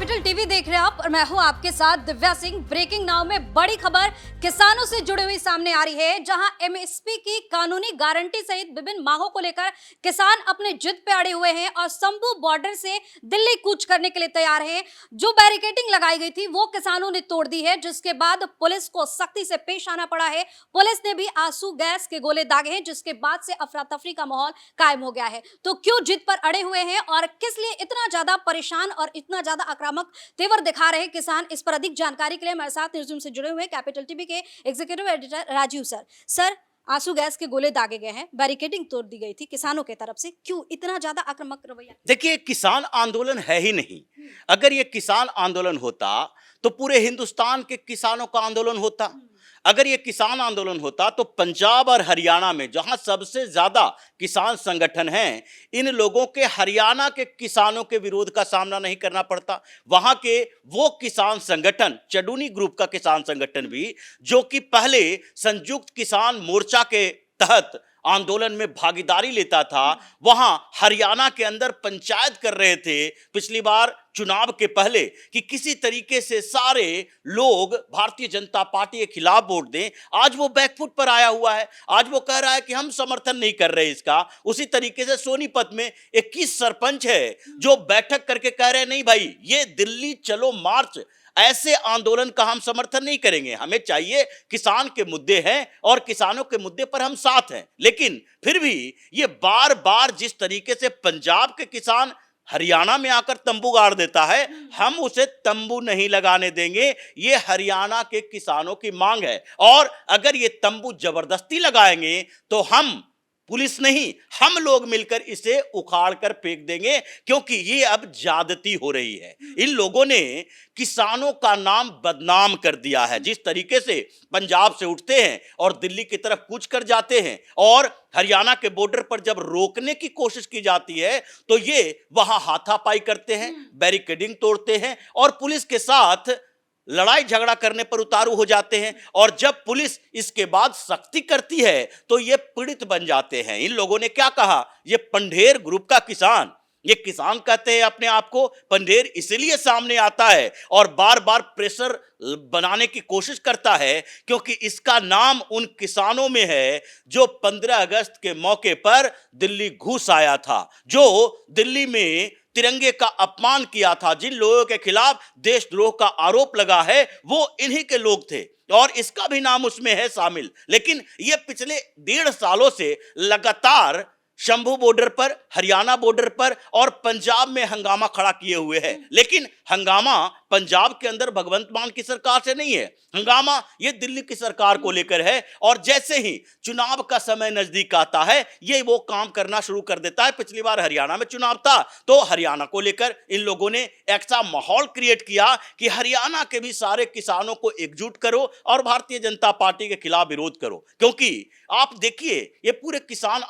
Capital TV देख रहे हैं आप और मैं हूं आपके साथ दिव्या सिंह। ब्रेकिंग नाउ में बड़ी खबर किसानों से जुड़ी हुई सामने आ रही है, जहां एमएसपी की कानूनी गारंटी सहित विभिन्न मांगों को लेकर किसान अपने जिद पे अड़े हुए हैं और शंभू बॉर्डर से दिल्ली कूच करने के लिए तैयार हैं। जो बैरिकेडिंग लगाई गई थी वो किसानों ने तोड़ दी है, जिसके बाद पुलिस को सख्ती से पेश आना पड़ा है। पुलिस ने भी आंसू गैस के गोले दागे हैं, जिसके बाद से अफरा तफरी का माहौल कायम हो गया है। तो क्यों जिद पर अड़े हुए हैं और किस लिए इतना ज्यादा परेशान और इतना ज्यादा आक्रामक तेवर दिखा रहे हैं किसान, इस पर अधिक जानकारी के लिए हमारे साथ न्यूज़रूम से जुड़े हुए हैं कैपिटल टीवी के executive editor Rajiv sir. Sir, आंसू गैस के गोले दागे गए हैं, बैरिकेडिंग तोड़ दी गई थी किसानों की तरफ से, क्यों इतना ज्यादा आक्रामक रवैया? देखिए, किसान आंदोलन है ही नहीं। अगर ये किसान आंदोलन होता तो पूरे हिंदुस्तान के किसानों का आंदोलन होता। अगर ये किसान आंदोलन होता तो पंजाब और हरियाणा में, जहां सबसे ज्यादा किसान संगठन हैं, इन लोगों के हरियाणा के किसानों के विरोध का सामना नहीं करना पड़ता। वहां के वो किसान संगठन, चडूनी ग्रुप का किसान संगठन भी, जो कि पहले संयुक्त किसान मोर्चा के तहत आंदोलन में भागीदारी लेता था, वहां हरियाणा के अंदर पंचायत कर रहे थे पिछली बार चुनाव के पहले कि किसी तरीके से सारे लोग भारतीय जनता पार्टी के खिलाफ वोट दें। आज वो बैकफुट पर आया हुआ है। आज वो कह रहा है कि हम समर्थन नहीं कर रहे इसका। उसी तरीके से सोनीपत में 21 सरपंच है जो बैठक करके कह रहे हैं, नहीं भाई, ये दिल्ली चलो मार्च, ऐसे आंदोलन का हम समर्थन नहीं करेंगे। हमें चाहिए, किसान के मुद्दे हैं और किसानों के मुद्दे पर हम साथ हैं। लेकिन फिर भी ये बार बार जिस तरीके से पंजाब के किसान हरियाणा में आकर तंबू गाड़ देता है, हम उसे तंबू नहीं लगाने देंगे। ये हरियाणा के किसानों की मांग है और अगर ये तंबू जबरदस्ती लगाएंगे तो हम, पुलिस नहीं, हम लोग मिलकर इसे उखाड़ कर फेंक देंगे, क्योंकि ये अब ज्यादती हो रही है। इन लोगों ने किसानों का नाम बदनाम कर दिया है। जिस तरीके से पंजाब से उठते हैं और दिल्ली की तरफ कूच कर जाते हैं और हरियाणा के बॉर्डर पर जब रोकने की कोशिश की जाती है तो ये वहां हाथापाई करते हैं, बैरिकेडिंग तोड़ते हैं और पुलिस के साथ लड़ाई झगड़ा करने पर उतारू हो जाते हैं। और जब पुलिस इसके बाद सख्ती करती है तो ये पीड़ित बन जाते हैं। इन लोगों ने क्या कहा, ये पंढेर ग्रुप का किसान, ये किसान कहते हैं अपने आप को, पंढेर इसलिए सामने आता है और बार बार प्रेशर बनाने की कोशिश करता है क्योंकि इसका नाम उन किसानों में है जो 15 अगस्त के मौके पर दिल्ली घुस आया था, जो दिल्ली में तिरंगे का अपमान किया था। जिन लोगों के खिलाफ देशद्रोह का आरोप लगा है वो इन्हीं के लोग थे और इसका भी नाम उसमें है शामिल। लेकिन ये पिछले 1.5 सालों से लगातार शंभू बॉर्डर पर, हरियाणा बॉर्डर पर और पंजाब में हंगामा खड़ा किए हुए है। लेकिन हंगामा पंजाब के अंदर भगवंत मान की सरकार से नहीं है, हंगामा ये दिल्ली की सरकार को लेकर है। और जैसे ही चुनाव का समय नजदीक आता है ये वो काम करना शुरू कर देता है। पिछली बार हरियाणा में चुनाव था तो हरियाणा को लेकर इन लोगों ने ऐसा माहौल क्रिएट किया कि हरियाणा के भी सारे किसानों को एकजुट करो और भारतीय जनता पार्टी के खिलाफ विरोध करो। क्योंकि आप देखिए, ये पूरे किसान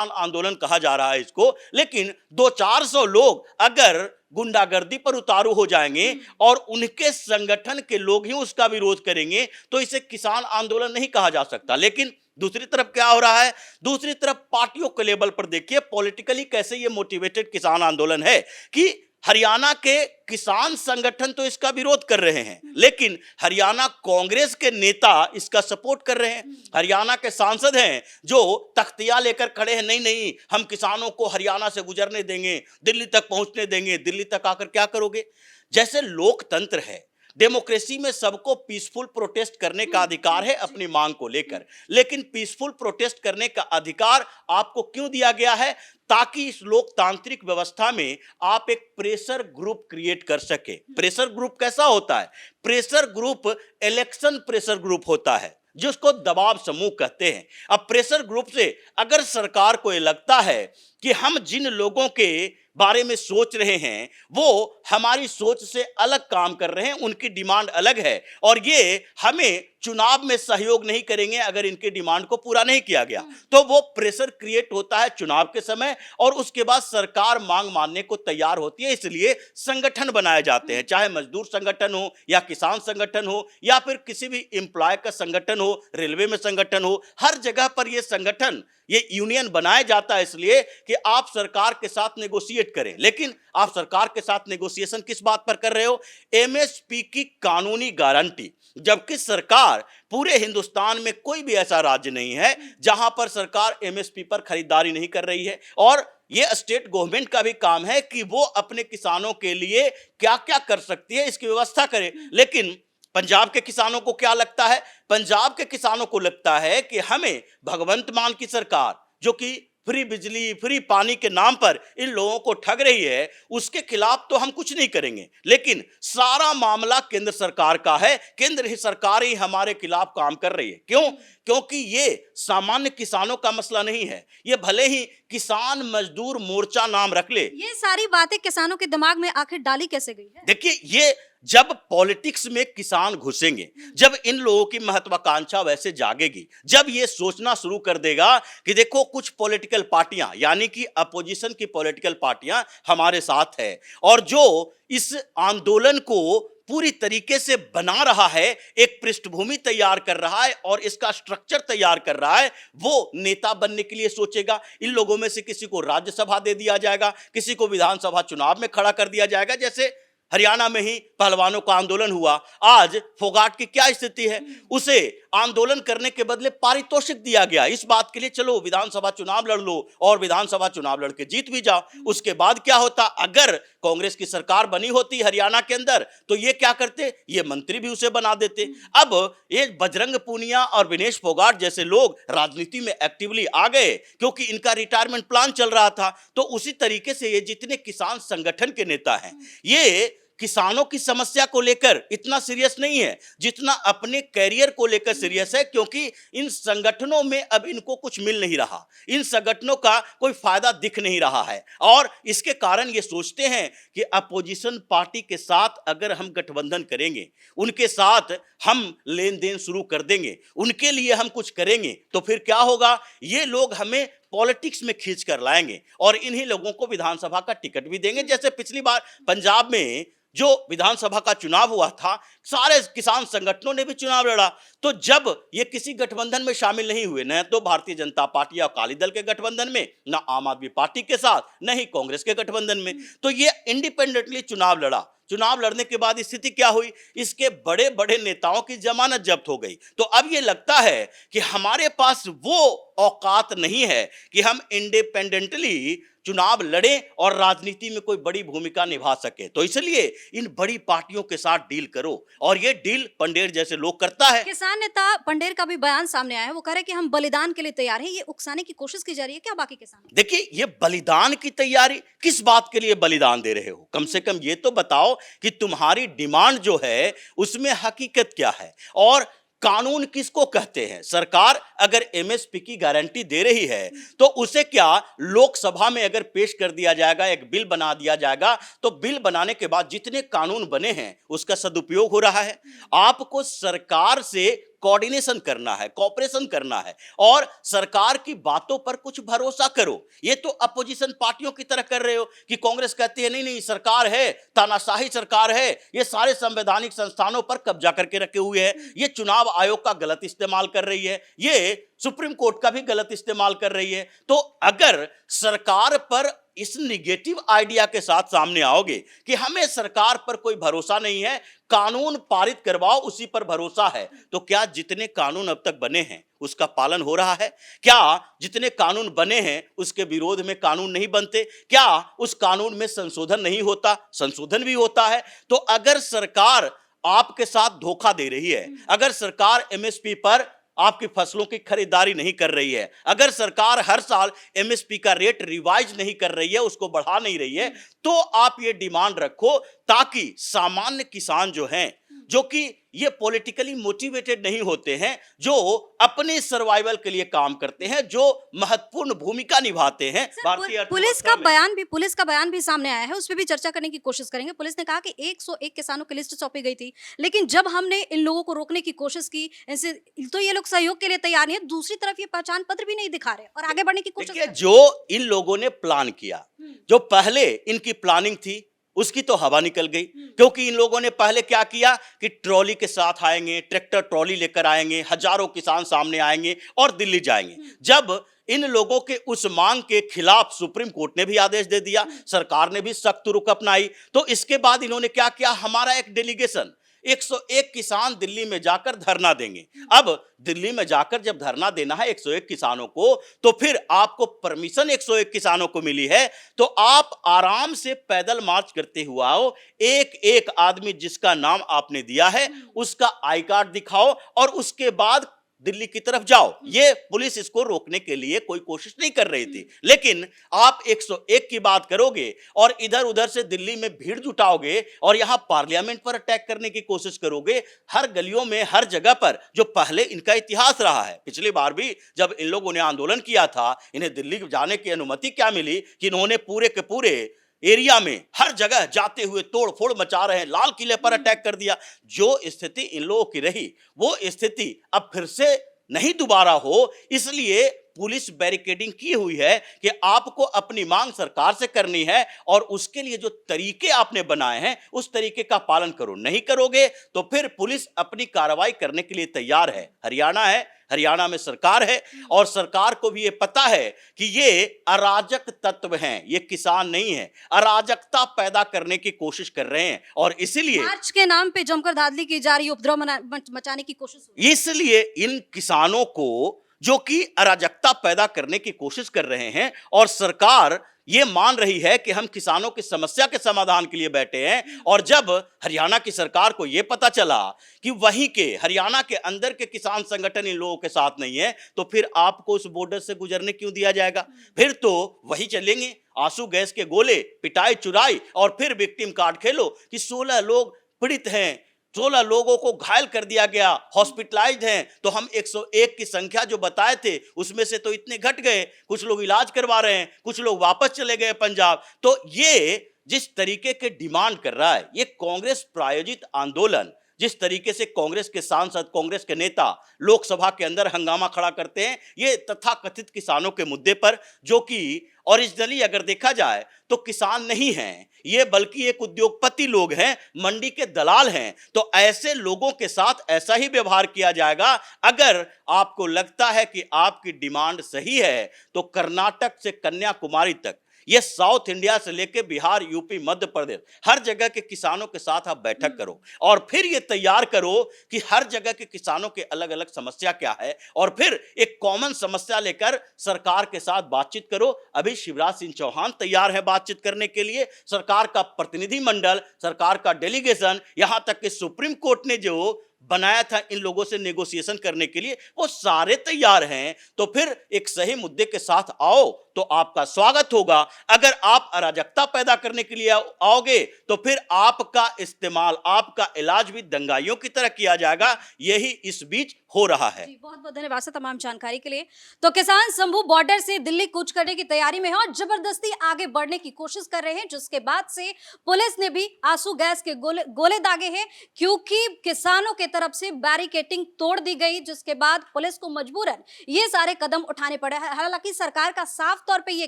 आंदोलन कहा जा रहा है इसको, लेकिन 200-400 लोग अगर गुंडागर्दी पर उतारू हो जाएंगे और उनके संगठन के लोग ही उसका विरोध करेंगे तो इसे किसान आंदोलन नहीं कहा जा सकता। लेकिन दूसरी तरफ क्या हो रहा है, दूसरी तरफ पार्टियों के लेवल पर देखिए पॉलिटिकली कैसे ये मोटिवेटेड किसान आंदोलन है कि हरियाणा के किसान संगठन तो इसका विरोध कर रहे हैं, लेकिन हरियाणा कांग्रेस के नेता इसका सपोर्ट कर रहे हैं। हरियाणा के सांसद हैं जो तख्तियां लेकर खड़े हैं, नहीं नहीं, हम किसानों को हरियाणा से गुजरने देंगे, दिल्ली तक पहुंचने देंगे। दिल्ली तक आकर क्या करोगे? जैसे लोकतंत्र है, डेमोक्रेसी में सबको पीसफुल प्रोटेस्ट करने का अधिकार है अपनी मांग को लेकर, लेकिन पीसफुल प्रोटेस्ट करने का अधिकार आपको क्यों दिया गया है? ताकि इस लोकतांत्रिक व्यवस्था में आप एक प्रेशर ग्रुप क्रिएट कर सके। प्रेशर ग्रुप कैसा होता है? Pressure group election pressure group होता है जिसको दबाव समूह कहते हैं। अब प्रेशर ग्रुप से अगर सरकार को ये लगता है कि हम जिन लोगों के बारे में सोच रहे हैं वो हमारी सोच से अलग काम कर रहे हैं, उनकी डिमांड अलग है और ये हमें चुनाव में सहयोग नहीं करेंगे अगर इनके डिमांड को पूरा नहीं किया गया, तो वो प्रेशर क्रिएट होता है चुनाव के समय और उसके बाद सरकार मांग मानने को तैयार होती है। इसलिए संगठन बनाए जाते हैं, चाहे मजदूर संगठन हो या किसान संगठन हो या फिर किसी भी एम्प्लॉय का संगठन हो, रेलवे में संगठन हो, हर जगह पर यह संगठन ये यूनियन बनाया जाता है इसलिए कि आप सरकार के साथ नेगोशिएट करें, लेकिन आप सरकार के साथ नेगोशिएशन किस बात पर कर रहे हो? एमएसपी की कानूनी गारंटी, जबकि सरकार पूरे हिंदुस्तान में कोई भी ऐसा राज्य नहीं है जहां पर सरकार एमएसपी पर खरीदारी नहीं कर रही है। और ये स्टेट गवर्नमेंट का भी काम है कि वो अपने किसानों के लिए क्या क्या कर सकती है इसकी व्यवस्था करे। लेकिन पंजाब के किसानों को क्या लगता है? पंजाब के किसानों को लगता है कि हमें भगवंत मान की सरकार, जो कि फ्री बिजली फ्री पानी के नाम पर इन लोगों को ठग रही है, उसके खिलाफ तो हम कुछ नहीं करेंगे, लेकिन सारा मामला केंद्र सरकार का है। केंद्र ही सरकार ही हमारे खिलाफ काम कर रही है। क्यों? क्योंकि ये सामान्य किसानों का मसला नहीं है। ये भले ही किसान मजदूर मोर्चा नाम रख ले, ये सारी बातें किसानों के दिमाग में आखिर डाली कैसे गई है? देखिए, ये जब पॉलिटिक्स में किसान घुसेंगे, जब इन लोगों की महत्वाकांक्षा वैसे जागेगी, जब ये सोचना शुरू कर देगा कि देखो कुछ पॉलिटिकल पार्टियां, यानी कि अपोजिशन की पॉलिटिकल पार्टियां हमारे साथ है, और जो इस आंदोलन को पूरी तरीके से बना रहा है, एक पृष्ठभूमि तैयार कर रहा है और इसका स्ट्रक्चर तैयार कर रहा है, वो नेता बनने के लिए सोचेगा। इन लोगों में से किसी को राज्यसभा दे दिया जाएगा, किसी को विधानसभा चुनाव में खड़ा कर दिया जाएगा। जैसे हरियाणा में ही पहलवानों का आंदोलन हुआ, आज फोगाट की क्या स्थिति है? उसे आंदोलन करने के बदले पारितोषिक दिया गया, इस बात के लिए चलो विधानसभा चुनाव लड़ लो और विधानसभा चुनाव लड़के जीत भी जाओ। उसके बाद क्या होता? अगर कांग्रेस की सरकार बनी होती हरियाणा के अंदर तो ये क्या करते? ये मंत्री भी उसे बना देते। अब ये बजरंग पूनिया और विनेश फोगाट जैसे लोग राजनीति में एक्टिवली आ गए क्योंकि इनका रिटायरमेंट प्लान चल रहा था। तो उसी तरीके से ये जितने किसान संगठन के नेता हैं, ये किसानों की समस्या को लेकर इतना सीरियस नहीं है जितना अपने कैरियर को लेकर सीरियस है, क्योंकि इन संगठनों में अब इनको कुछ मिल नहीं रहा, इन संगठनों का कोई फायदा दिख नहीं रहा है, और इसके कारण ये सोचते हैं कि अपोजिशन पार्टी के साथ अगर हम गठबंधन करेंगे, उनके साथ हम लेन देन शुरू कर देंगे, उनके लिए हम कुछ करेंगे, तो फिर क्या होगा? ये लोग हमें पॉलिटिक्स में खींच कर लाएंगे और इन्हीं लोगों को विधानसभा का टिकट भी देंगे। जैसे पिछली बार पंजाब में जो विधानसभा का चुनाव हुआ था, सारे किसान संगठनों ने भी चुनाव लड़ा। तो जब ये किसी गठबंधन में शामिल नहीं हुए, न तो भारतीय जनता पार्टी या अकाली दल के गठबंधन में, न आम आदमी पार्टी के साथ, न ही कांग्रेस के गठबंधन में, तो ये इंडिपेंडेंटली चुनाव लड़ा। चुनाव लड़ने के बाद स्थिति क्या हुई? इसके बड़े बड़े नेताओं की जमानत जब्त हो गई। तो अब ये लगता है कि हमारे पास वो औकात नहीं है कि हम इंडिपेंडेंटली चुनाव लड़ें और राजनीति में कोई बड़ी भूमिका निभा सके। तो इसलिए इन बड़ी पार्टियों के साथ डील करो, और ये डील पंडेर जैसे लोग करता है। किसान नेता पंडेर का भी बयान सामने आया है, वो कह रहे हैं कि हम बलिदान के लिए तैयार हैं। ये उकसाने की कोशिश की जा रही है क्या बाकी किसान? देखिए, ये बलिदान की तैयारी, किस बात के लिए बलिदान दे रहे हो? कम से कम ये तो बताओ कि तुम्हारी डिमांड जो है उसमें हकीकत क्या है, और कानून किसको कहते हैं? सरकार अगर एमएसपी की गारंटी दे रही है तो उसे क्या लोकसभा में अगर पेश कर दिया जाएगा, एक बिल बना दिया जाएगा, तो बिल बनाने के बाद जितने कानून बने हैं उसका सदुपयोग हो रहा है। आपको सरकार से कोऑर्डिनेशन करना है, कोऑपरेशन करना है, और सरकार की बातों पर कुछ भरोसा करो। ये तो अपोजिशन पार्टियों की तरह कर रहे हो कि कांग्रेस कहती है नहीं नहीं सरकार है, तानाशाही सरकार है, ये सारे संवैधानिक संस्थानों पर कब्जा करके रखे हुए है, ये चुनाव आयोग का गलत इस्तेमाल कर रही है, ये सुप्रीम कोर्ट का भी गलत इस्तेमाल कर रही है। तो अगर सरकार पर इस निगेटिव आइडिया के साथ सामने आओगे कि हमें सरकार पर कोई भरोसा नहीं है, कानून पारित करवाओ उसी पर भरोसा है, तो क्या जितने कानून अब तक बने हैं उसका पालन हो रहा है? क्या जितने कानून बने हैं उसके विरोध में कानून नहीं बनते? क्या उस कानून में संशोधन नहीं होता? संशोधन भी होता है। तो अगर सरकार आपके साथ धोखा दे रही है, अगर सरकार एमएसपी पर आपकी फसलों की खरीदारी नहीं कर रही है, अगर सरकार हर साल एमएसपी का रेट रिवाइज नहीं कर रही है, उसको बढ़ा नहीं रही है, तो आप ये डिमांड रखो ताकि सामान्य किसान जो हैं, जो कि ये पॉलिटिकली मोटिवेटेड नहीं होते हैं, जो अपने सर्वाइवल के लिए काम करते हैं, जो महत्वपूर्ण भूमिका निभाते हैं भारतीय पुलिस का बयान भी सामने आया है, उस पर भी चर्चा करने की कोशिश करेंगे। पुलिस ने कहा कि 101 किसानों की लिस्ट सौंपी गई थी, लेकिन जब हमने इन लोगों को रोकने की कोशिश की इनसे, तो ये लोग सहयोग के लिए तैयार नहीं है, दूसरी तरफ ये पहचान पत्र भी नहीं दिखा रहे और आगे बढ़ने की कोशिश कर रहे हैं। जो इन लोगों ने प्लान किया, जो पहले इनकी प्लानिंग थी, उसकी तो हवा निकल गई, क्योंकि इन लोगों ने पहले क्या किया कि ट्रॉली के साथ आएंगे, ट्रैक्टर ट्रॉली लेकर आएंगे, हजारों किसान सामने आएंगे और दिल्ली जाएंगे। जब इन लोगों के उस मांग के खिलाफ सुप्रीम कोर्ट ने भी आदेश दे दिया, सरकार ने भी सख्त रुख अपनाई, तो इसके बाद इन्होंने क्या किया, हमारा एक डेलीगेशन 101 किसान दिल्ली में जाकर धरना देंगे। अब दिल्ली में जाकर जब धरना देना है 101 किसानों को, तो फिर आपको परमिशन 101 किसानों को मिली है, तो आप आराम से पैदल मार्च करते हुए आओ। एक एक आदमी जिसका नाम आपने दिया है उसका आई कार्ड दिखाओ और उसके बाद दिल्ली की तरफ जाओ। ये पुलिस इसको रोकने के लिए कोई कोशिश नहीं कर रही थी, लेकिन आप 101 की बात करोगे और इधर उधर से दिल्ली में भीड़ जुटाओगे और यहां पार्लियामेंट पर अटैक करने की कोशिश करोगे, हर गलियों में, हर जगह पर, जो पहले इनका इतिहास रहा है। पिछली बार भी जब इन लोगों ने आंदोलन किया था, इन्हें दिल्ली जाने की अनुमति क्या मिली कि इन्होंने पूरे के पूरे एरिया में हर जगह जाते हुए तोड़ फोड़ मचा रहे हैं, लाल किले पर अटैक कर दिया। जो स्थिति इन लोगों की रही, वो स्थिति अब फिर से नहीं दोबारा हो, इसलिए पुलिस बैरिकेडिंग की हुई है कि आपको अपनी मांग सरकार से करनी है और उसके लिए जो तरीके आपने बनाए हैं उस तरीके का पालन करो। नहीं करोगे तो फिर पुलिस अपनी कार्रवाई करने के लिए तैयार है। हरियाणा है, हरियाणा में सरकार है और सरकार को भी ये पता है कि ये अराजक तत्व हैं, ये किसान नहीं है, अराजकता पैदा करने की कोशिश कर रहे हैं और इसीलिए मार्च के नाम पे जमकर धांधली की जा रही, उपद्रव मचाने की कोशिश हो रही है। इसलिए इन किसानों को जो कि अराजकता पैदा करने की कोशिश कर रहे हैं और सरकार ये मान रही है कि हम किसानों की समस्या के समाधान के लिए बैठे हैं, और जब हरियाणा की सरकार को यह पता चला कि वहीं के हरियाणा के अंदर के किसान संगठन इन लोगों के साथ नहीं है, तो फिर आपको उस बॉर्डर से गुजरने क्यों दिया जाएगा? फिर तो वही चलेंगे, आंसू गैस के गोले, पिटाई चुराई और फिर विक्टिम कार्ड खेलो कि 16 लोग पीड़ित हैं, 16 लोगों को घायल कर दिया गया, हॉस्पिटलाइज्ड हैं, तो हम 101 की संख्या जो बताए थे उसमें से तो इतने घट गए, कुछ लोग इलाज करवा रहे हैं, कुछ लोग वापस चले गए पंजाब। तो ये जिस तरीके के डिमांड कर रहा है, ये कांग्रेस प्रायोजित आंदोलन, जिस तरीके से कांग्रेस के सांसद, कांग्रेस के नेता लोकसभा के अंदर हंगामा खड़ा करते हैं, ये तथाकथित किसानों के मुद्दे पर, जो कि ओरिजिनली अगर देखा जाए तो किसान नहीं हैं ये, बल्कि एक उद्योगपति लोग हैं, मंडी के दलाल हैं। तो ऐसे लोगों के साथ ऐसा ही व्यवहार किया जाएगा। अगर आपको लगता है कि आपकी डिमांड सही है तो कर्नाटक से कन्याकुमारी तक, ये साउथ इंडिया से लेके बिहार, यूपी, मध्य प्रदेश, हर जगह के किसानों के साथ आप बैठक करो और फिर ये तैयार करो कि हर जगह के किसानों के अलग अलग समस्या क्या है और फिर एक कॉमन समस्या लेकर सरकार के साथ बातचीत करो। अभी शिवराज सिंह चौहान तैयार है बातचीत करने के लिए, सरकार का प्रतिनिधि मंडल, सरकार का डेलीगेशन, यहां तक कि सुप्रीम कोर्ट ने जो बनाया था इन लोगों से नेगोशिएशन करने के लिए, वो सारे तैयार हैं। तो फिर एक सही मुद्दे के साथ आओ तो आपका स्वागत होगा। अगर आप अराजकता पैदा करने के लिए आओगे तो फिर आपका इस्तेमाल, आपका इलाज भी दंगाइयों की तरह किया जाएगा। यही इस बीच हो रहा है। बहुत बहुत धन्यवाद सर तमाम जानकारी के लिए। तो किसान शंभू बॉर्डर से दिल्ली कूच करने की तैयारी में है और जबरदस्ती आगे बढ़ने की कोशिश कर रहे हैं, जिसके बाद से पुलिस ने भी आंसू गैस के गोले दागे हैं, क्योंकि किसानों के तरफ से बैरिकेडिंग तोड़ दी गई, जिसके बाद पुलिस को मजबूरन ये सारे कदम उठाने पड़े। हालांकि सरकार का साफ तौर पे ये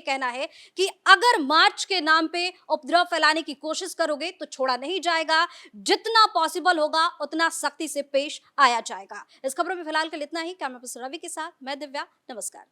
कहना है कि अगर मार्च के नाम पे उपद्रव फैलाने की कोशिश करोगे तो छोड़ा नहीं जाएगा, जितना पॉसिबल होगा उतना सख्ती से पेश आया जाएगा। इस खबरों में फिलहाल के लिए इतना ही। कैमरा पर्सन रवि के साथ मैं दिव्या, नमस्कार।